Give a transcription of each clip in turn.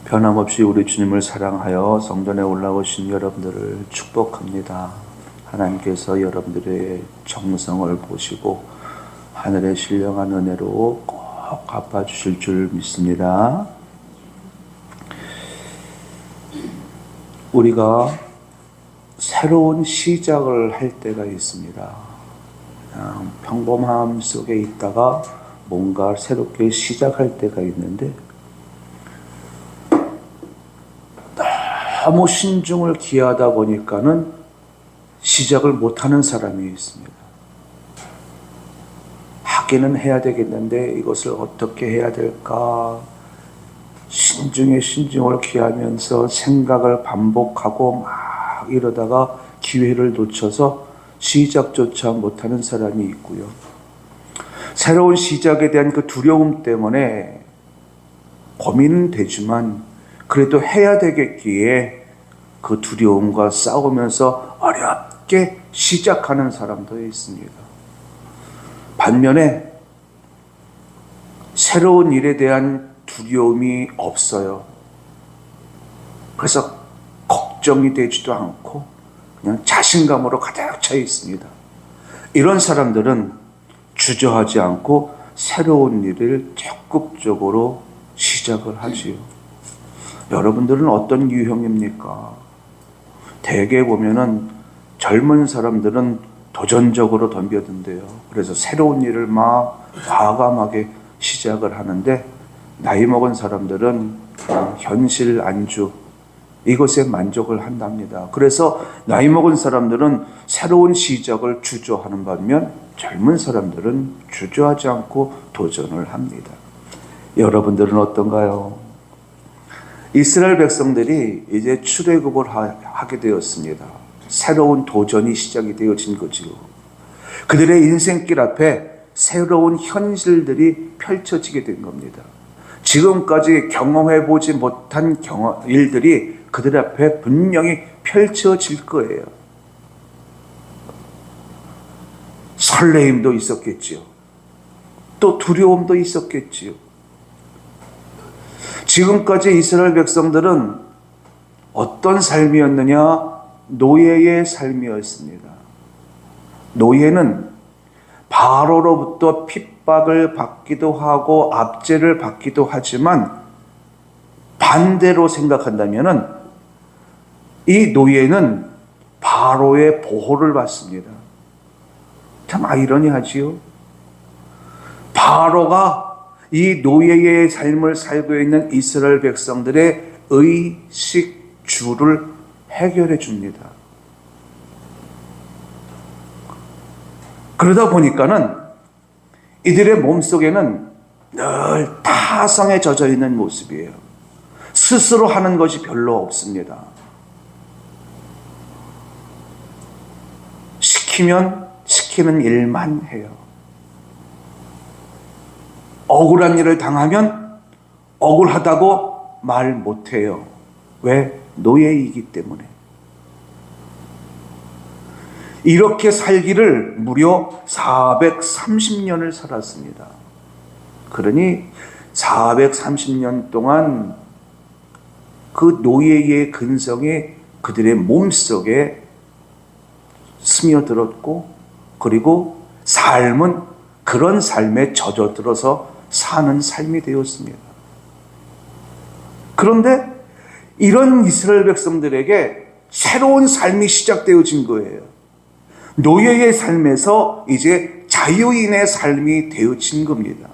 변함없이 우리 주님을 사랑하여 성전에 올라오신 여러분들을 축복합니다. 하나님께서 여러분들의 정성을 보시고 하늘의 신령한 은혜로 꼭 갚아주실 줄 믿습니다. 우리가 새로운 시작을 할 때가 있습니다. 그냥 평범함 속에 있다가 뭔가 새롭게 시작할 때가 있는데 너무 신중을 기하다 보니까는 시작을 못하는 사람이 있습니다. 하기는 해야 되겠는데 이것을 어떻게 해야 될까? 신중에 신중을 기하면서 생각을 반복하고 막 이러다가 기회를 놓쳐서 시작조차 못하는 사람이 있고요. 새로운 시작에 대한 그 두려움 때문에 고민은 되지만 그래도 해야 되겠기에 그 두려움과 싸우면서 어렵게 시작하는 사람도 있습니다. 반면에 새로운 일에 대한 두려움이 없어요. 그래서 걱정이 되지도 않고 그냥 자신감으로 가득 차 있습니다. 이런 사람들은 주저하지 않고 새로운 일을 적극적으로 시작을 하지요. 여러분들은 어떤 유형입니까? 대개 보면은 젊은 사람들은 도전적으로 덤벼든대요. 그래서 새로운 일을 막 과감하게 시작을 하는데 나이 먹은 사람들은 현실 안주 이것에 만족을 한답니다. 그래서 나이 먹은 사람들은 새로운 시작을 주저하는 반면 젊은 사람들은 주저하지 않고 도전을 합니다. 여러분들은 어떤가요? 이스라엘 백성들이 이제 출애굽을 하게 되었습니다. 새로운 도전이 시작이 되어진 거지요. 그들의 인생길 앞에 새로운 현실들이 펼쳐지게 된 겁니다. 지금까지 경험해보지 못한 일들이 그들 앞에 분명히 펼쳐질 거예요. 설레임도 있었겠지요. 또 두려움도 있었겠지요. 지금까지 이스라엘 백성들은 어떤 삶이었느냐? 노예의 삶이었습니다. 노예는 바로로부터 핍박을 받기도 하고 압제를 받기도 하지만 반대로 생각한다면은 이 노예는 바로의 보호를 받습니다. 참 아이러니하지요. 바로가 이 노예의 삶을 살고 있는 이스라엘 백성들의 의식주를 해결해 줍니다. 그러다 보니까는 이들의 몸속에는 늘 타성에 젖어 있는 모습이에요. 스스로 하는 것이 별로 없습니다. 시키면 시키는 일만 해요. 억울한 일을 당하면 억울하다고 말 못해요. 왜? 노예이기 때문에. 이렇게 살기를 무려 430년을 살았습니다. 그러니 430년 동안 그 노예의 근성이 그들의 몸속에 스며들었고 그리고 삶은 그런 삶에 젖어들어서 사는 삶이 되었습니다. 그런데 이런 이스라엘 백성들에게 새로운 삶이 시작되어진 거예요. 노예의 삶에서 이제 자유인의 삶이 되어진 겁니다.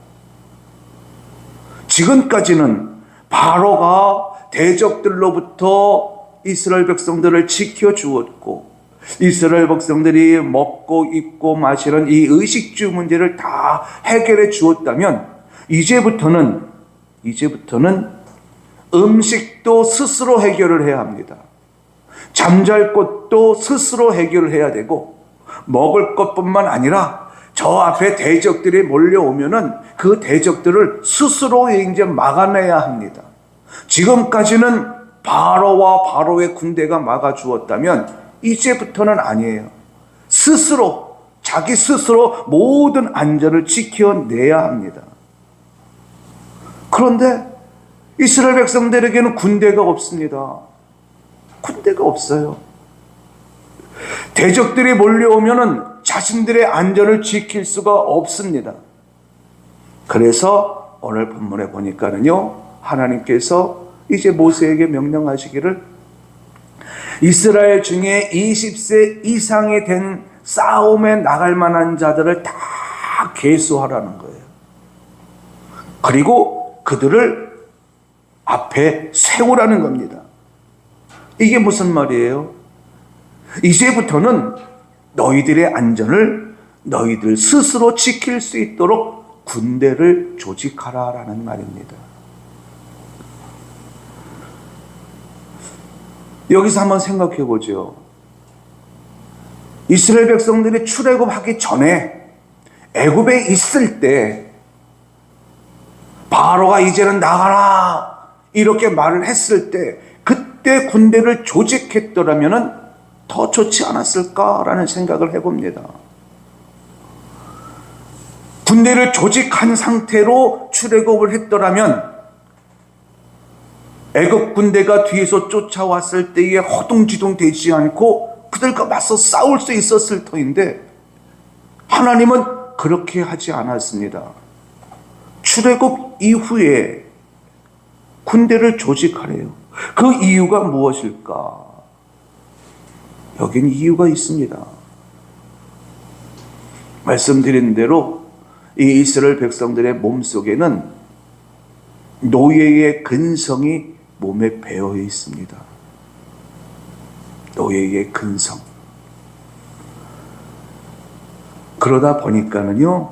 지금까지는 바로가 대적들로부터 이스라엘 백성들을 지켜주었고 이스라엘 백성들이 먹고 입고 마시는 이 의식주 문제를 다 해결해 주었다면 이제부터는 음식도 스스로 해결을 해야 합니다. 잠잘 곳도 스스로 해결을 해야 되고 먹을 것뿐만 아니라 저 앞에 대적들이 몰려오면은 그 대적들을 스스로 이제 막아내야 합니다. 지금까지는 바로와 바로의 군대가 막아주었다면 이제부터는 아니에요. 자기 스스로 모든 안전을 지켜내야 합니다. 그런데 이스라엘 백성들에게는 군대가 없습니다. 군대가 없어요. 대적들이 몰려오면은 자신들의 안전을 지킬 수가 없습니다. 그래서 오늘 본문에 보니까는요, 하나님께서 이제 모세에게 명령하시기를 이스라엘 중에 20세 이상이 된 싸움에 나갈 만한 자들을 다 계수하라는 거예요. 그리고 그들을 앞에 세우라는 겁니다. 이게 무슨 말이에요? 이제부터는 너희들의 안전을 너희들 스스로 지킬 수 있도록 군대를 조직하라라는 말입니다. 여기서 한번 생각해 보죠. 이스라엘 백성들이 출애굽하기 전에 애굽에 있을 때 바로가 이제는 나가라 이렇게 말을 했을 때 그때 군대를 조직했더라면 더 좋지 않았을까라는 생각을 해봅니다. 군대를 조직한 상태로 출애굽을 했더라면 애굽 군대가 뒤에서 쫓아왔을 때에 허둥지둥 되지 않고 그들과 맞서 싸울 수 있었을 터인데 하나님은 그렇게 하지 않았습니다. 출애굽 이후에 군대를 조직하래요. 그 이유가 무엇일까? 여긴 이유가 있습니다. 말씀드린 대로 이 이스라엘 백성들의 몸속에는 노예의 근성이 몸에 배어 있습니다. 노예의 근성. 그러다 보니까는요,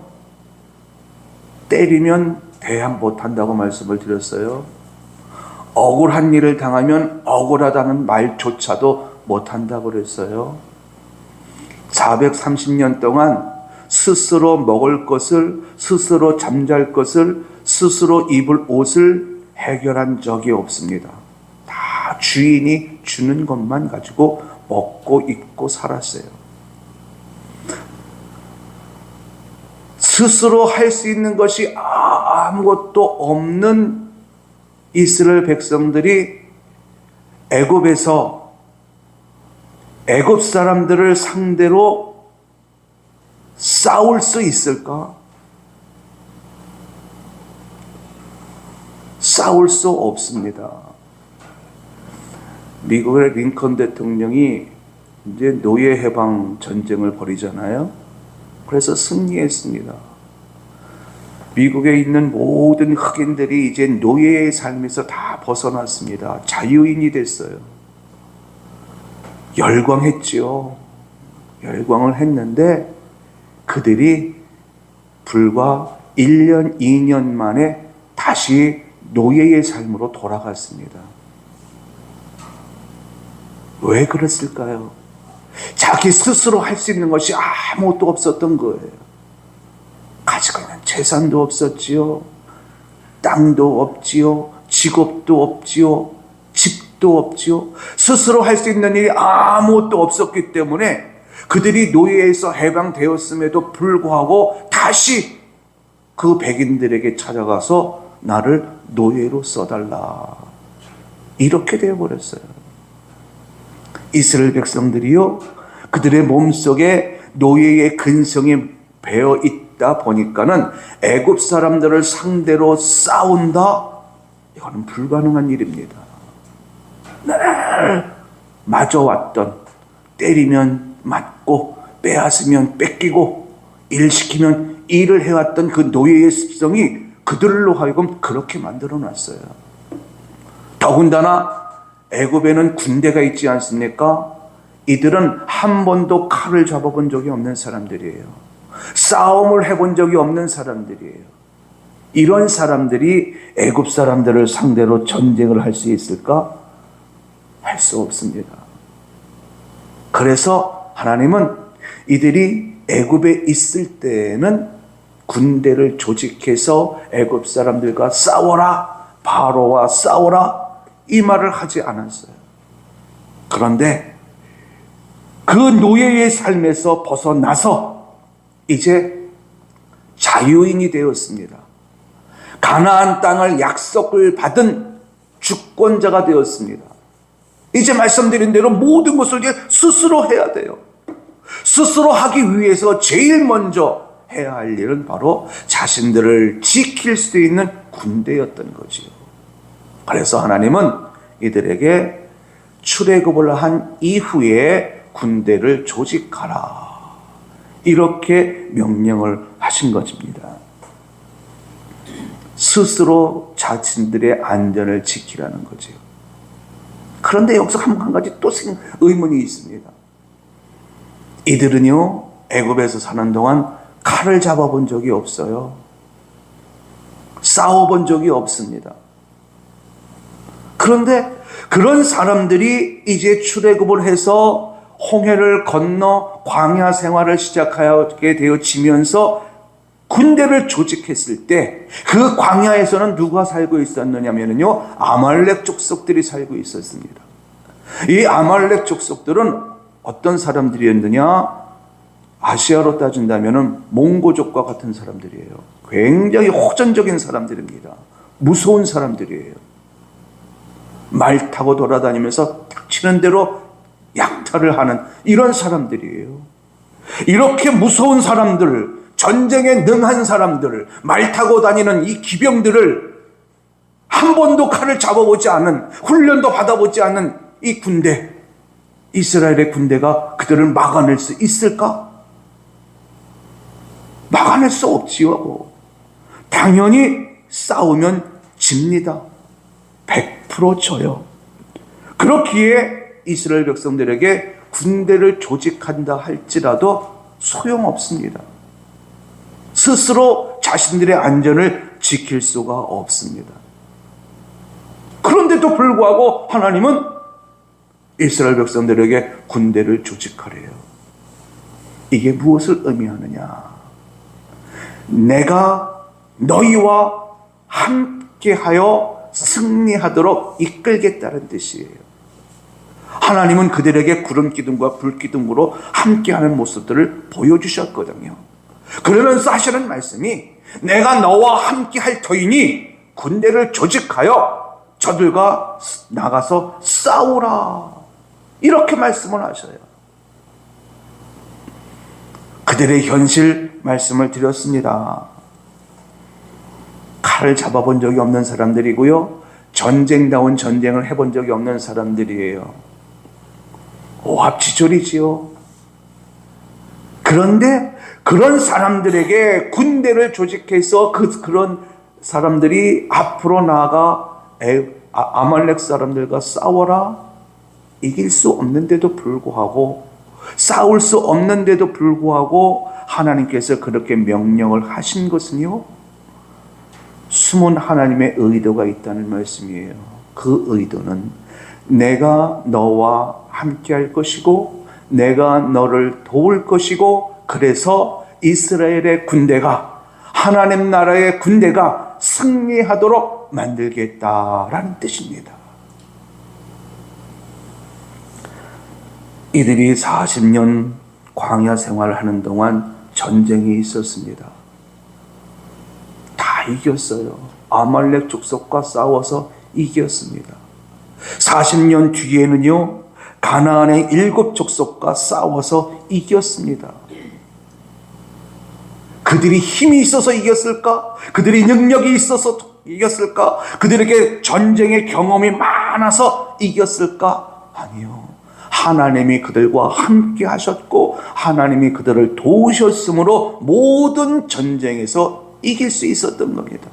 때리면 대항 못한다고 말씀을 드렸어요. 억울한 일을 당하면 억울하다는 말조차도 못한다고 그랬어요. 430년 동안 스스로 먹을 것을, 스스로 잠잘 것을, 스스로 입을 옷을 해결한 적이 없습니다. 다 주인이 주는 것만 가지고 먹고 입고 살았어요. 스스로 할 수 있는 것이 아무것도 없는 이스라엘 백성들이 애굽에서 애굽 사람들을 상대로 싸울 수 있을까? 싸울 수 없습니다. 미국의 링컨 대통령이 이제 노예 해방 전쟁을 벌이잖아요. 그래서 승리했습니다. 미국에 있는 모든 흑인들이 이제 노예의 삶에서 다 벗어났습니다. 자유인이 됐어요. 열광했지요. 열광을 했는데 그들이 불과 1년, 2년 만에 다시 노예의 삶으로 돌아갔습니다. 왜 그랬을까요? 자기 스스로 할 수 있는 것이 아무것도 없었던 거예요. 가지고 있는 재산도 없었지요. 땅도 없지요. 직업도 없지요. 집도 없지요. 스스로 할 수 있는 일이 아무것도 없었기 때문에 그들이 노예에서 해방되었음에도 불구하고 다시 그 백인들에게 찾아가서 나를 노예로 써달라. 이렇게 되어버렸어요. 이스라엘 백성들이요, 그들의 몸속에 노예의 근성이 배어 있다 보니까는 애굽 사람들을 상대로 싸운다? 이거는 불가능한 일입니다. 늘 맞아왔던, 때리면 맞고 빼앗으면 뺏기고 일 시키면 일을 해왔던 그 노예의 습성이 그들로 하여금 그렇게 만들어 놨어요. 더군다나 애굽에는 군대가 있지 않습니까? 이들은 한 번도 칼을 잡아본 적이 없는 사람들이에요. 싸움을 해본 적이 없는 사람들이에요. 이런 사람들이 애굽 사람들을 상대로 전쟁을 할 수 있을까? 할 수 없습니다. 그래서 하나님은 이들이 애굽에 있을 때에는 군대를 조직해서 애굽 사람들과 싸워라, 바로와 싸워라, 이 말을 하지 않았어요. 그런데 그 노예의 삶에서 벗어나서 이제 자유인이 되었습니다. 가나안 땅을 약속을 받은 주권자가 되었습니다. 이제 말씀드린 대로 모든 것을 이제 스스로 해야 돼요. 스스로 하기 위해서 제일 먼저 해야 할 일은 바로 자신들을 지킬 수 있는 군대였던 거지요. 그래서 하나님은 이들에게 출애굽을 한 이후에 군대를 조직하라, 이렇게 명령을 하신 것입니다. 스스로 자신들의 안전을 지키라는 거죠. 그런데 여기서 한 가지 또 의문이 있습니다. 이들은요, 애굽에서 사는 동안 칼을 잡아본 적이 없어요. 싸워본 적이 없습니다. 그런데 그런 사람들이 이제 출애굽을 해서 홍해를 건너 광야 생활을 시작하게 되어지면서 군대를 조직했을 때 그 광야에서는 누가 살고 있었느냐면요, 아말렉 족속들이 살고 있었습니다. 이 아말렉 족속들은 어떤 사람들이었느냐? 아시아로 따진다면 몽고족과 같은 사람들이에요. 굉장히 호전적인 사람들입니다. 무서운 사람들이에요. 말 타고 돌아다니면서 딱 치는 대로 약탈을 하는 이런 사람들이에요. 이렇게 무서운 사람들, 전쟁에 능한 사람들, 말 타고 다니는 이 기병들을 한 번도 칼을 잡아보지 않은, 훈련도 받아보지 않은 이 군대, 이스라엘의 군대가 그들을 막아낼 수 있을까? 막아낼 수 없지요. 당연히 싸우면 집니다. 100% 져요. 그렇기에 이스라엘 백성들에게 군대를 조직한다 할지라도 소용없습니다. 스스로 자신들의 안전을 지킬 수가 없습니다. 그런데도 불구하고 하나님은 이스라엘 백성들에게 군대를 조직하래요. 이게 무엇을 의미하느냐? 내가 너희와 함께하여 승리하도록 이끌겠다는 뜻이에요. 하나님은 그들에게 구름 기둥과 불 기둥으로 함께하는 모습들을 보여주셨거든요. 그러면서 하시는 말씀이, 내가 너와 함께할 터이니 군대를 조직하여 저들과 나가서 싸우라, 이렇게 말씀을 하셔요. 그들의 현실 말씀을 드렸습니다. 칼을 잡아본 적이 없는 사람들이고요, 전쟁다운 전쟁을 해본 적이 없는 사람들이에요. 오합지졸이지요. 그런데 그런 사람들에게 군대를 조직해서 그런 사람들이 앞으로 나아가 아말렉 사람들과 싸워라, 이길 수 없는데도 불구하고, 싸울 수 없는데도 불구하고 하나님께서 그렇게 명령을 하신 것은요, 숨은 하나님의 의도가 있다는 말씀이에요. 그 의도는 내가 너와 함께 할 것이고 내가 너를 도울 것이고, 그래서 이스라엘의 군대가, 하나님 나라의 군대가 승리하도록 만들겠다라는 뜻입니다. 이들이 40년 광야 생활을 하는 동안 전쟁이 있었습니다. 다 이겼어요. 아말렉 족속과 싸워서 이겼습니다. 40년 뒤에는요, 가나안의 7 족속과 싸워서 이겼습니다. 그들이 힘이 있어서 이겼을까? 그들이 능력이 있어서 이겼을까? 그들에게 전쟁의 경험이 많아서 이겼을까? 아니요. 하나님이 그들과 함께 하셨고 하나님이 그들을 도우셨으므로 모든 전쟁에서 이길 수 있었던 겁니다.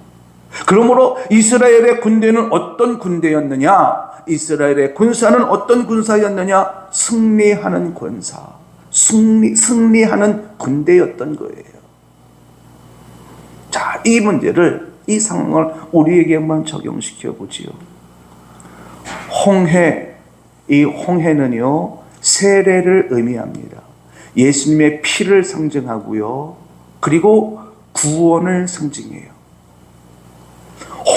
그러므로 이스라엘의 군대는 어떤 군대였느냐? 이스라엘의 군사는 어떤 군사였느냐? 승리하는 군사, 승리하는 군대였던 거예요. 자, 이 문제를, 이 상황을 우리에게만 적용시켜 보지요. 홍해, 이 홍해는요, 세례를 의미합니다. 예수님의 피를 상징하고요, 그리고 구원을 상징해요.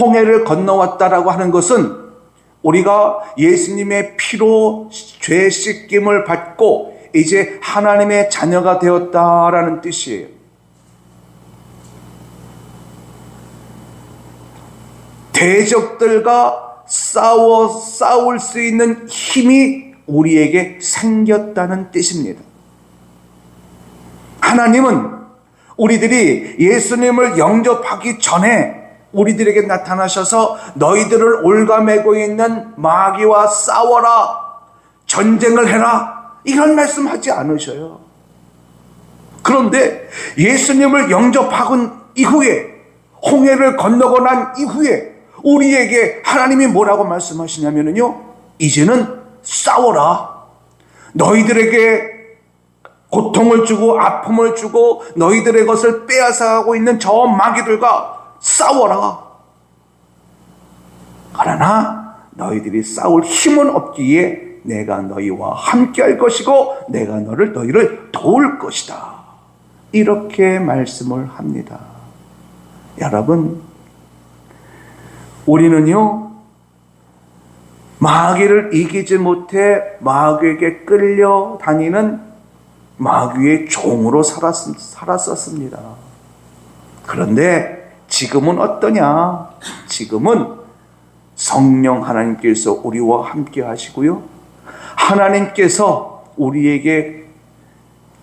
홍해를 건너왔다라고 하는 것은 우리가 예수님의 피로 죄 씻김을 받고 이제 하나님의 자녀가 되었다라는 뜻이에요. 대적들과 싸울 수 있는 힘이 우리에게 생겼다는 뜻입니다. 하나님은 우리들이 예수님을 영접하기 전에 우리들에게 나타나셔서 너희들을 올가매고 있는 마귀와 싸워라, 전쟁을 해라, 이런 말씀하지 않으셔요. 그런데 예수님을 영접하은 이후에, 홍해를 건너고 난 이후에 우리에게 하나님이 뭐라고 말씀하시냐면요, 이제는 싸워라. 너희들에게 고통을 주고 아픔을 주고 너희들의 것을 빼앗아가고 있는 저 마귀들과 싸워라. 그러나 너희들이 싸울 힘은 없기에 내가 너희와 함께 할 것이고 내가 너희를 도울 것이다. 이렇게 말씀을 합니다. 여러분, 우리는요, 마귀를 이기지 못해 마귀에게 끌려다니는 마귀의 종으로 살았었습니다. 그런데 지금은 어떠냐? 지금은 성령 하나님께서 우리와 함께 하시고요, 하나님께서 우리에게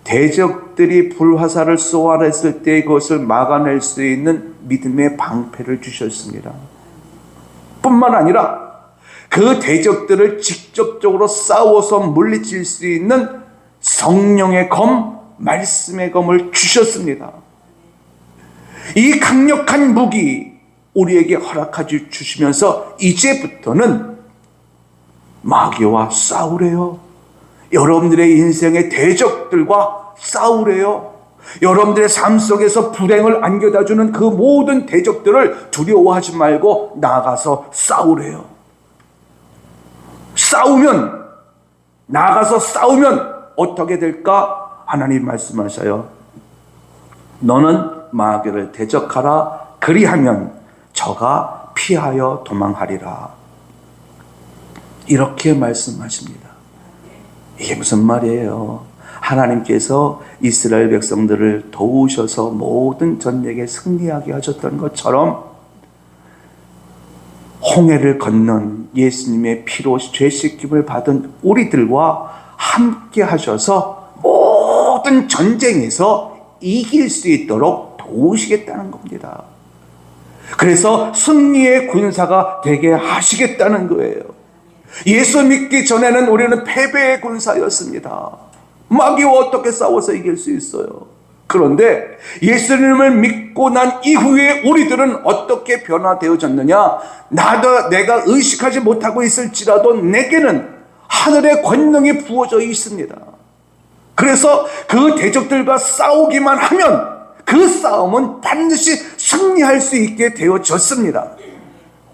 대적들이 불화살을 쏘아냈을 때 그것을 막아낼 수 있는 믿음의 방패를 주셨습니다. 뿐만 아니라 그 대적들을 직접적으로 싸워서 물리칠 수 있는 성령의 검, 말씀의 검을 주셨습니다. 이 강력한 무기 우리에게 허락해 주시면서 이제부터는 마귀와 싸우래요. 여러분들의 인생의 대적들과 싸우래요. 여러분들의 삶 속에서 불행을 안겨다주는 그 모든 대적들을 두려워하지 말고 나가서 싸우래요. 나가서 싸우면 어떻게 될까? 하나님 말씀하셔요. 너는 마귀를 대적하라. 그리하면 저가 피하여 도망하리라. 이렇게 말씀하십니다. 이게 무슨 말이에요? 하나님께서 이스라엘 백성들을 도우셔서 모든 전쟁에 승리하게 하셨던 것처럼 홍해를 건넌 예수님의 피로 죄 씻김을 받은 우리들과 함께 하셔서 모든 전쟁에서 이길 수 있도록 도우시겠다는 겁니다. 그래서 승리의 군사가 되게 하시겠다는 거예요. 예수 믿기 전에는 우리는 패배의 군사였습니다. 마귀와 어떻게 싸워서 이길 수 있어요? 그런데 예수님을 믿고 난 이후에 우리들은 어떻게 변화되어졌느냐? 내가 의식하지 못하고 있을지라도 내게는 하늘의 권능이 부어져 있습니다. 그래서 그 대적들과 싸우기만 하면 그 싸움은 반드시 승리할 수 있게 되어졌습니다.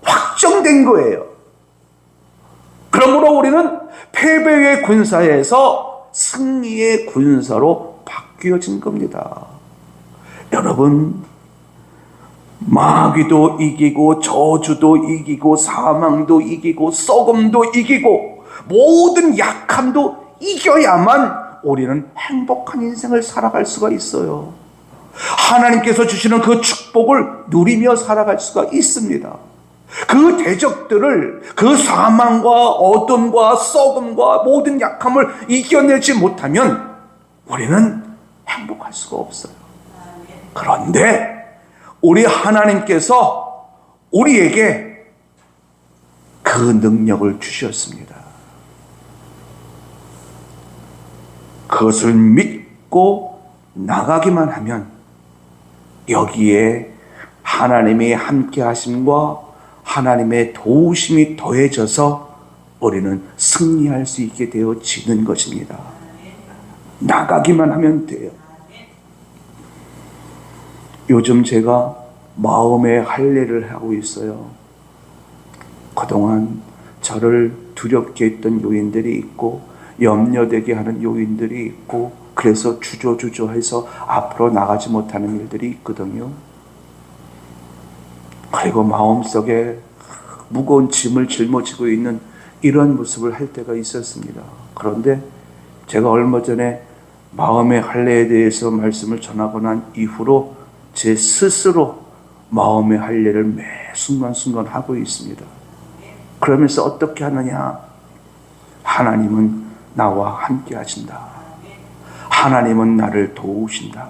확정된 거예요. 그러므로 우리는 패배의 군사에서 승리의 군사로 바뀌어진 겁니다. 여러분, 마귀도 이기고 저주도 이기고 사망도 이기고 썩음도 이기고 모든 약함도 이겨야만 우리는 행복한 인생을 살아갈 수가 있어요. 하나님께서 주시는 그 축복을 누리며 살아갈 수가 있습니다. 그 대적들을, 그 사망과 어둠과 썩음과 모든 약함을 이겨내지 못하면 우리는 행복할 수가 없어요. 그런데 우리 하나님께서 우리에게 그 능력을 주셨습니다. 그것을 믿고 나가기만 하면 여기에 하나님의 함께 하심과 하나님의 도우심이 더해져서 우리는 승리할 수 있게 되어지는 것입니다. 나가기만 하면 돼요. 요즘 제가 마음의 할례를 하고 있어요. 그동안 저를 두렵게 했던 요인들이 있고 염려되게 하는 요인들이 있고 그래서 주저주저해서 앞으로 나가지 못하는 일들이 있거든요. 그리고 마음속에 무거운 짐을 짊어지고 있는 이런 모습을 할 때가 있었습니다. 그런데 제가 얼마 전에 마음의 할례에 대해서 말씀을 전하고 난 이후로 제 스스로 마음의 할례를 매 순간순간 하고 있습니다. 그러면서 어떻게 하느냐? 하나님은 나와 함께 하신다. 하나님은 나를 도우신다.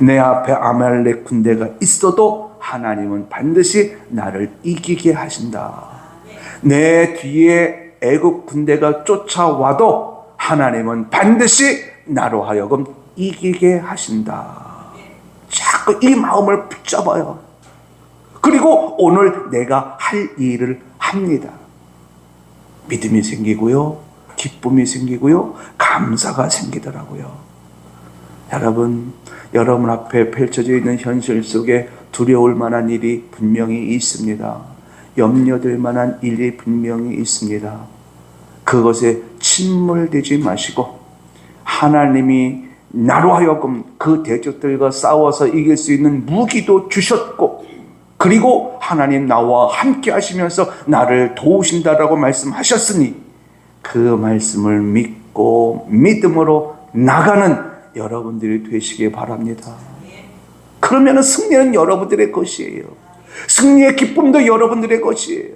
내 앞에 아말렉 군대가 있어도 하나님은 반드시 나를 이기게 하신다. 내 뒤에 애국 군대가 쫓아와도 하나님은 반드시 나로 하여금 이기게 하신다. 자꾸 이 마음을 붙잡아요. 그리고 오늘 내가 할 일을 합니다. 믿음이 생기고요, 기쁨이 생기고요, 감사가 생기더라고요. 여러분 앞에 펼쳐져 있는 현실 속에 두려울 만한 일이 분명히 있습니다. 염려될 만한 일이 분명히 있습니다. 그것에 침몰되지 마시고 하나님이 나로 하여금 그 대적들과 싸워서 이길 수 있는 무기도 주셨고, 그리고 하나님 나와 함께 하시면서 나를 도우신다라고 말씀하셨으니 그 말씀을 믿고 믿음으로 나가는 여러분들이 되시길 바랍니다. 그러면 승리는 여러분들의 것이에요. 승리의 기쁨도 여러분들의 것이에요.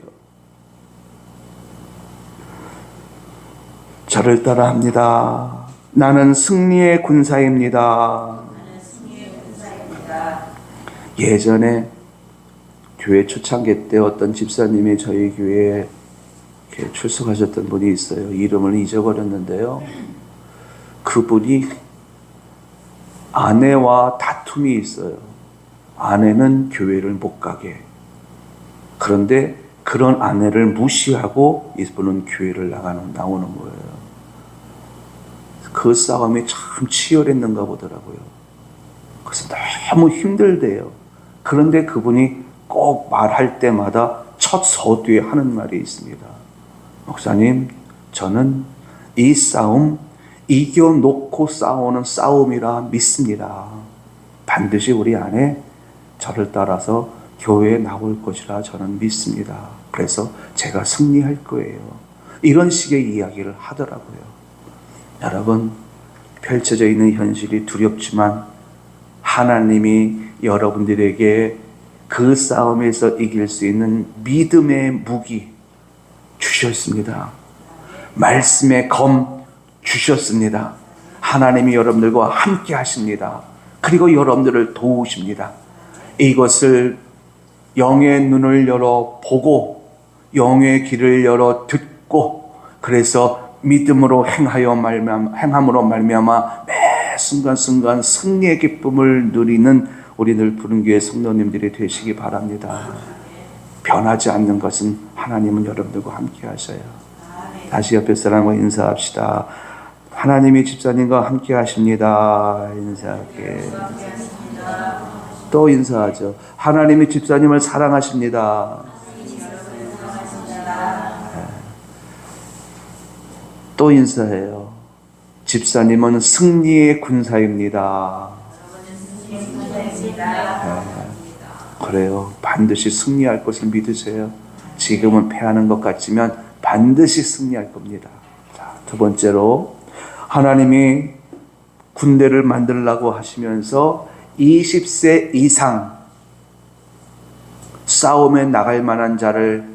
저를 따라합니다. 나는 승리의 군사입니다. 예전에 교회 초창기 때 어떤 집사님이 저희 교회에 출석하셨던 분이 있어요. 이름을 잊어버렸는데요. 그분이 아내와 다툼이 있어요. 아내는 교회를 못 가게. 그런데 그런 아내를 무시하고 이분은 교회를 나오는 거예요. 그 싸움이 참 치열했는가 보더라고요. 그래서 너무 힘들대요. 그런데 그분이 꼭 말할 때마다 첫 서두에 하는 말이 있습니다. 목사님, 저는 이 싸움 이겨놓고 싸우는 싸움이라 믿습니다. 반드시 우리 아내 저를 따라서 교회에 나올 것이라 저는 믿습니다. 그래서 제가 승리할 거예요. 이런 식의 이야기를 하더라고요. 여러분, 펼쳐져 있는 현실이 두렵지만 하나님이 여러분들에게 그 싸움에서 이길 수 있는 믿음의 무기 주셨습니다. 말씀의 검 주셨습니다. 하나님이 여러분들과 함께 하십니다. 그리고 여러분들을 도우십니다. 이것을 영의 눈을 열어 보고 영의 귀를 열어 듣고, 그래서 믿음으로 행함으로 말미암아 매 순간순간 승리의 기쁨을 누리는 우리들 부른교회 성도님들이 되시기 바랍니다. 변하지 않는 것은 하나님은 여러분들과 함께 하셔요. 다시 옆에 사람과 인사합시다. 하나님이 집사님과 함께 하십니다. 인사할게. 또 인사하죠. 하나님이 집사님을 사랑하십니다. 또 인사해요. 집사님은 승리의 군사입니다. 그래요. 반드시 승리할 것을 믿으세요. 지금은 패하는 것 같지만 반드시 승리할 겁니다. 자, 두 번째로, 하나님이 군대를 만들라고 하시면서 20세 이상 싸움에 나갈 만한 자를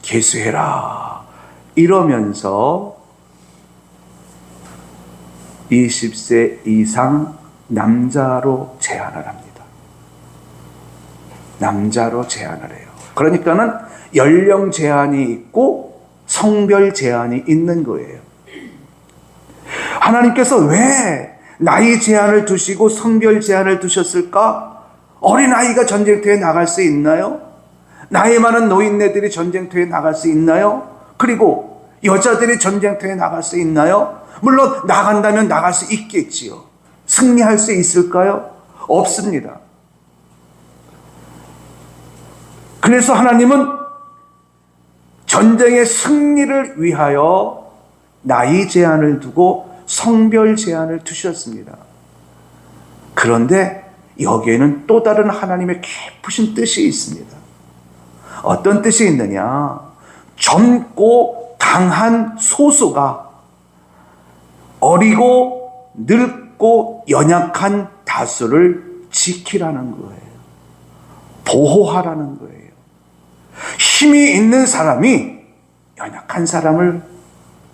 계수해라 이러면서 20세 이상 남자로 제한을 합니다. 남자로 제한을 해요. 그러니까는 연령 제한이 있고 성별 제한이 있는 거예요. 하나님께서 왜 나이 제한을 두시고 성별 제한을 두셨을까? 어린아이가 전쟁터에 나갈 수 있나요? 나이 많은 노인네들이 전쟁터에 나갈 수 있나요? 그리고 여자들이 전쟁터에 나갈 수 있나요? 물론 나간다면 나갈 수 있겠지요. 승리할 수 있을까요? 없습니다. 그래서 하나님은 전쟁의 승리를 위하여 나이 제한을 두고 성별 제한을 두셨습니다. 그런데 여기에는 또 다른 하나님의 깊으신 뜻이 있습니다. 어떤 뜻이 있느냐? 젊고 강한 소수가 어리고 늙고 연약한 다수를 지키라는 거예요. 보호하라는 거예요. 힘이 있는 사람이 연약한 사람을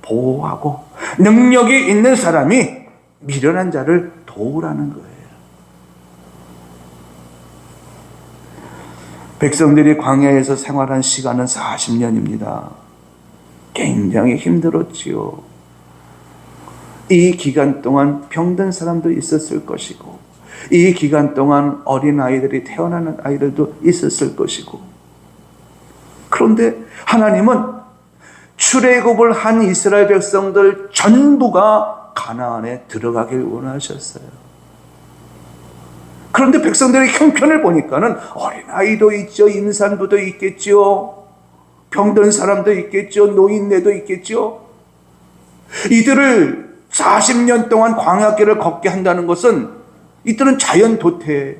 보호하고 능력이 있는 사람이 미련한 자를 도우라는 거예요. 백성들이 광야에서 생활한 시간은 40년입니다. 굉장히 힘들었지요. 이 기간 동안 병든 사람도 있었을 것이고, 이 기간 동안 어린아이들이 태어나는 아이들도 있었을 것이고, 그런데 하나님은 출애굽을 한 이스라엘 백성들 전부가 가나안에 들어가길 원하셨어요. 그런데 백성들의 형편을 보니까는 어린아이도 있죠, 임산부도 있겠죠, 병든 사람도 있겠죠, 노인네도 있겠죠. 이들을 40년 동안 광야길을 걷게 한다는 것은 이들은 자연 도태예요.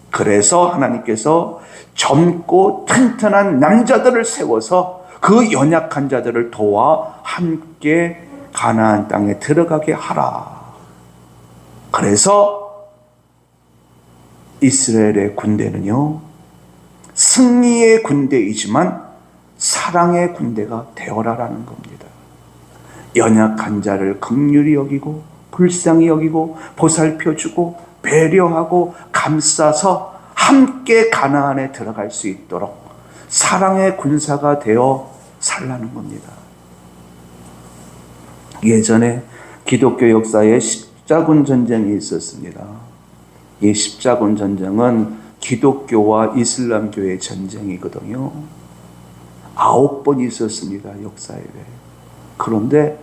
그래서 하나님께서 젊고 튼튼한 남자들을 세워서 그 연약한 자들을 도와 함께 가나안 땅에 들어가게 하라. 그래서 이스라엘의 군대는요, 승리의 군대이지만 사랑의 군대가 되어라라는 겁니다. 연약한 자를 긍휼히 여기고 불쌍히 여기고 보살펴주고 배려하고 감싸서 함께 가나안에 들어갈 수 있도록 사랑의 군사가 되어 살라는 겁니다. 예전에 기독교 역사에 십자군 전쟁이 있었습니다. 이 십자군 전쟁은 기독교와 이슬람교의 전쟁이거든요. 9번 있었습니다, 역사에. 그런데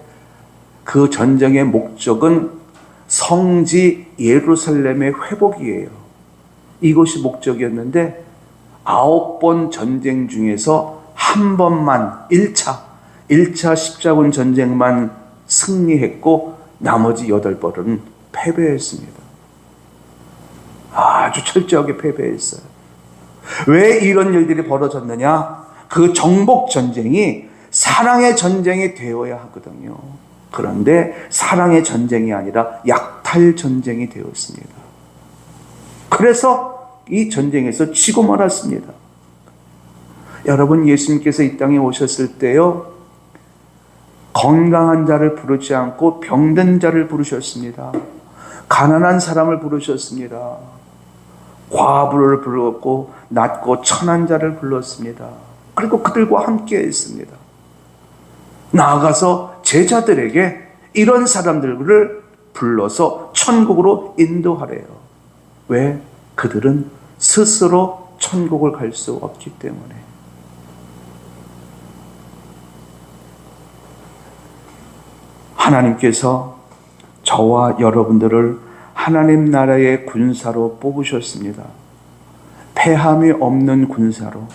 그 전쟁의 목적은 성지 예루살렘의 회복이에요. 이것이 목적이었는데 9번 전쟁 중에서 한 번만 1차 십자군 전쟁만 승리했고 나머지 8번은 패배했습니다. 아주 철저하게 패배했어요. 왜 이런 일들이 벌어졌느냐? 그 정복 전쟁이 사랑의 전쟁이 되어야 하거든요. 그런데 사랑의 전쟁이 아니라 약탈 전쟁이 되었습니다. 그래서 이 전쟁에서 지고 말았습니다. 여러분, 예수님께서 이 땅에 오셨을 때요, 건강한 자를 부르지 않고 병든 자를 부르셨습니다. 가난한 사람을 부르셨습니다. 과부를 불렀고 낮고 천한 자를 불렀습니다. 그리고 그들과 함께 했습니다. 나아가서 제자들에게 이런 사람들을 불러서 천국으로 인도하래요. 왜? 그들은 스스로 천국을 갈 수 없기 때문에. 하나님께서 저와 여러분들을 하나님 나라의 군사로 뽑으셨습니다. 패함이 없는 군사로,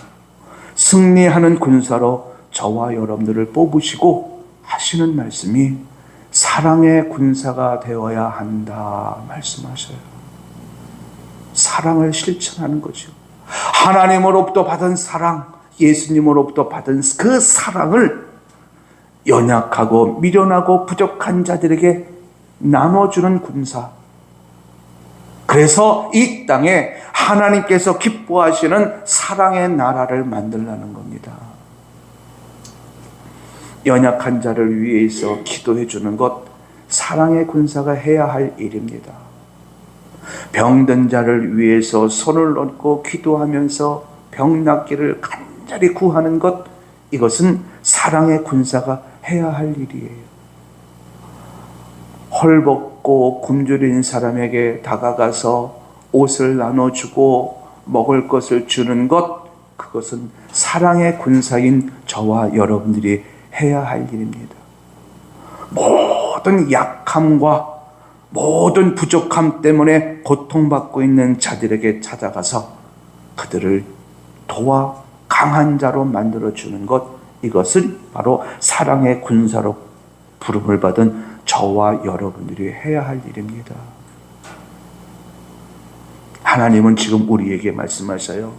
승리하는 군사로 저와 여러분들을 뽑으시고 하시는 말씀이 사랑의 군사가 되어야 한다 말씀하셔요. 사랑을 실천하는 거죠. 하나님으로부터 받은 사랑, 예수님으로부터 받은 그 사랑을 연약하고 미련하고 부족한 자들에게 나눠주는 군사. 그래서 이 땅에 하나님께서 기뻐하시는 사랑의 나라를 만들라는 겁니다. 연약한 자를 위해서 기도해 주는 것, 사랑의 군사가 해야 할 일입니다. 병든 자를 위해서 손을 얹고 기도하면서 병 낫기를 간절히 구하는 것, 이것은 사랑의 군사가 해야 할 일이에요. 헐벗고 굶주린 사람에게 다가가서 옷을 나눠주고 먹을 것을 주는 것, 그것은 사랑의 군사인 저와 여러분들이 해야 할 일입니다. 모든 약함과 모든 부족함 때문에 고통받고 있는 자들에게 찾아가서 그들을 도와 강한 자로 만들어주는 것, 이것은 바로 사랑의 군사로 부름을 받은 저와 여러분들이 해야 할 일입니다. 하나님은 지금 우리에게 말씀하셔요.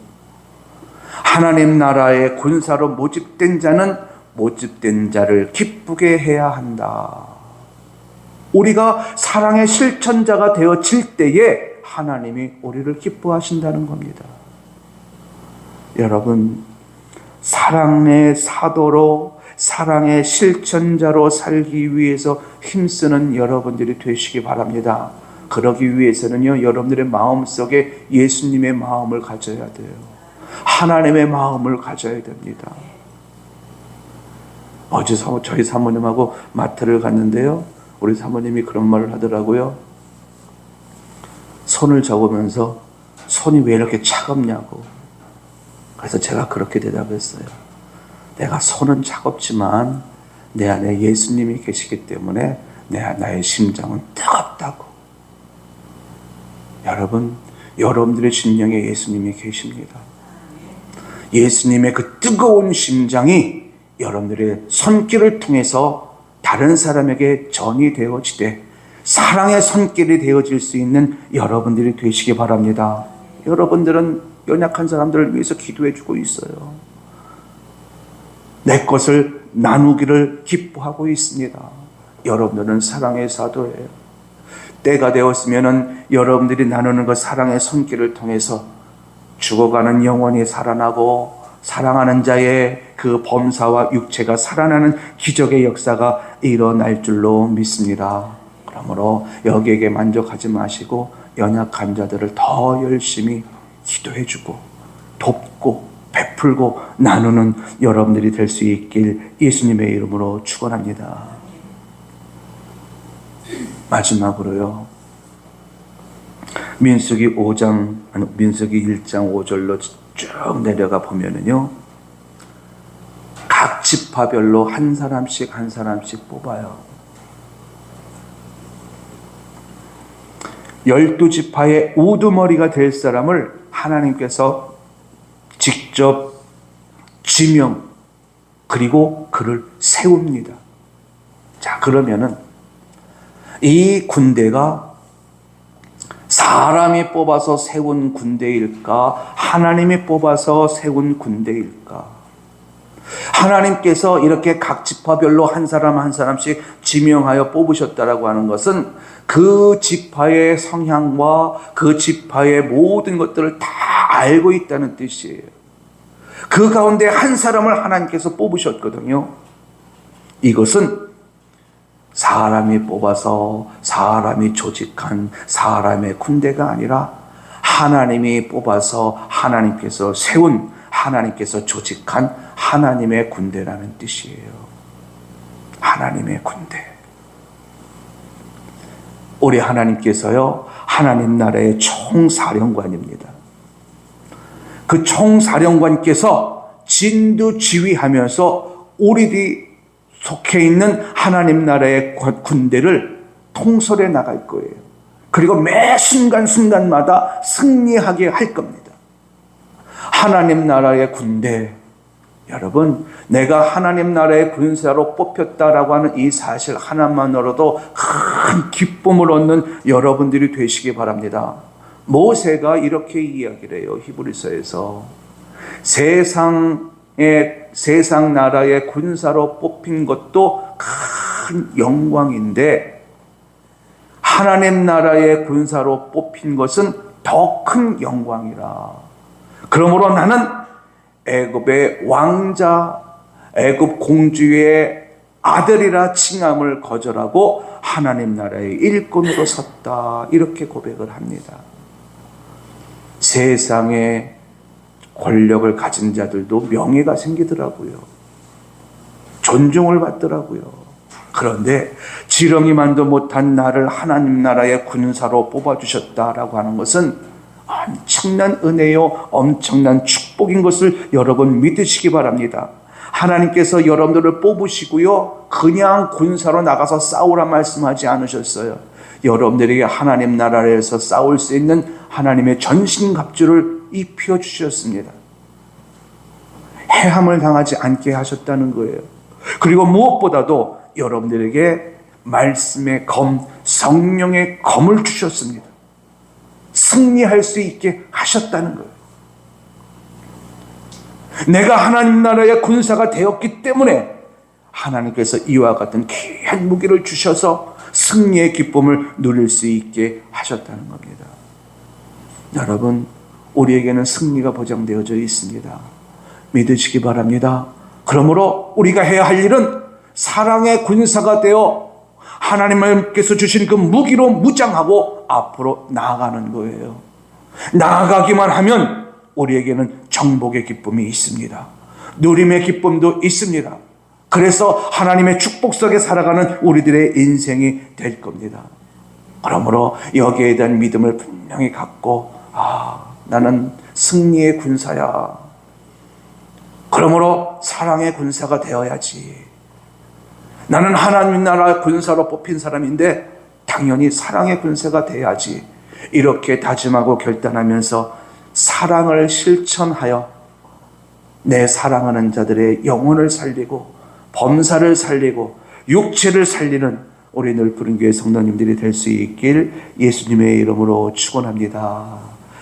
하나님 나라의 군사로 모집된 자는 모집된 자를 기쁘게 해야 한다. 우리가 사랑의 실천자가 되어질 때에 하나님이 우리를 기뻐하신다는 겁니다. 여러분, 사랑의 사도로, 사랑의 실천자로 살기 위해서 힘쓰는 여러분들이 되시기 바랍니다. 그러기 위해서는요, 여러분들의 마음속에 예수님의 마음을 가져야 돼요. 하나님의 마음을 가져야 됩니다. 어제 저희 사모님하고 마트를 갔는데요, 우리 사모님이 그런 말을 하더라고요. 손을 접으면서 손이 왜 이렇게 차갑냐고. 그래서 제가 그렇게 대답했어요. 내가 손은 차갑지만 내 안에 예수님이 계시기 때문에 나의 심장은 뜨겁다고. 여러분, 여러분들의 심령에 예수님이 계십니다. 예수님의 그 뜨거운 심장이 여러분들의 손길을 통해서 다른 사람에게 전이 되어지되 사랑의 손길이 되어질 수 있는 여러분들이 되시기 바랍니다. 여러분들은 연약한 사람들을 위해서 기도해주고 있어요. 내 것을 나누기를 기뻐하고 있습니다. 여러분들은 사랑의 사도예요. 때가 되었으면 여러분들이 나누는 그 사랑의 손길을 통해서 죽어가는 영혼이 살아나고 사랑하는 자의 그 범사와 육체가 살아나는 기적의 역사가 일어날 줄로 믿습니다. 그러므로 여기에게 만족하지 마시고 연약한 자들을 더 열심히 기도해주고 돕고 베풀고 나누는 여러분들이 될 수 있길 예수님의 이름으로 축원합니다. 마지막으로요, 민수기 1장 5절로 쭉 내려가 보면은요, 각 지파별로 한 사람씩 뽑아요. 12지파의 우두머리가 될 사람을 하나님께서 직접 지명 그리고 그를 세웁니다. 자, 그러면은 이 군대가 사람이 뽑아서 세운 군대일까? 하나님이 뽑아서 세운 군대일까? 하나님께서 이렇게 각 지파별로 한 사람씩 지명하여 뽑으셨다라고 하는 것은 그 지파의 성향과 그 지파의 모든 것들을 다 알고 있다는 뜻이에요. 그 가운데 한 사람을 하나님께서 뽑으셨거든요. 이것은 사람이 뽑아서 사람이 조직한 사람의 군대가 아니라 하나님이 뽑아서 하나님께서 세운, 하나님께서 조직한 하나님의 군대라는 뜻이에요. 하나님의 군대. 우리 하나님께서요, 하나님 나라의 총사령관입니다. 그 총사령관께서 진두지휘하면서 우리들이 속해 있는 하나님 나라의 군대를 통솔해 나갈 거예요. 그리고 매 순간순간마다 승리하게 할 겁니다. 하나님 나라의 군대. 여러분, 내가 하나님 나라의 군사로 뽑혔다라고 하는 이 사실 하나만으로도 큰 기쁨을 얻는 여러분들이 되시기 바랍니다. 모세가 이렇게 이야기를 해요. 히브리서에서 세상 나라의 군사로 뽑힌 것도 큰 영광인데 하나님 나라의 군사로 뽑힌 것은 더 큰 영광이라. 그러므로 나는 애굽의 왕자, 애굽 공주의 아들이라 칭함을 거절하고 하나님 나라의 일꾼으로 섰다. 이렇게 고백을 합니다. 세상에 권력을 가진 자들도 명예가 생기더라고요. 존중을 받더라고요. 그런데 지렁이만도 못한 나를 하나님 나라의 군사로 뽑아주셨다라고 하는 것은 엄청난 은혜요, 엄청난 축복인 것을 여러분 믿으시기 바랍니다. 하나님께서 여러분들을 뽑으시고요, 그냥 군사로 나가서 싸우라 말씀하지 않으셨어요. 여러분들에게 하나님 나라에서 싸울 수 있는 하나님의 전신갑주를 입혀주셨습니다. 해함을 당하지 않게 하셨다는 거예요. 그리고 무엇보다도 여러분들에게 말씀의 검, 성령의 검을 주셨습니다. 승리할 수 있게 하셨다는 거예요. 내가 하나님 나라의 군사가 되었기 때문에 하나님께서 이와 같은 귀한 무기를 주셔서 승리의 기쁨을 누릴 수 있게 하셨다는 겁니다. 여러분, 우리에게는 승리가 보장되어져 있습니다. 믿으시기 바랍니다. 그러므로 우리가 해야 할 일은 사랑의 군사가 되어 하나님께서 주신 그 무기로 무장하고 앞으로 나아가는 거예요. 나아가기만 하면 우리에게는 정복의 기쁨이 있습니다. 누림의 기쁨도 있습니다. 그래서 하나님의 축복 속에 살아가는 우리들의 인생이 될 겁니다. 그러므로 여기에 대한 믿음을 분명히 갖고 나는 승리의 군사야. 그러므로 사랑의 군사가 되어야지. 나는 하나님 나라 군사로 뽑힌 사람인데 당연히 사랑의 군사가 돼야지. 이렇게 다짐하고 결단하면서 사랑을 실천하여 내 사랑하는 자들의 영혼을 살리고 범사를 살리고 육체를 살리는 우리 늘푸른 교회 성도님들이 될 수 있길 예수님의 이름으로 축원합니다.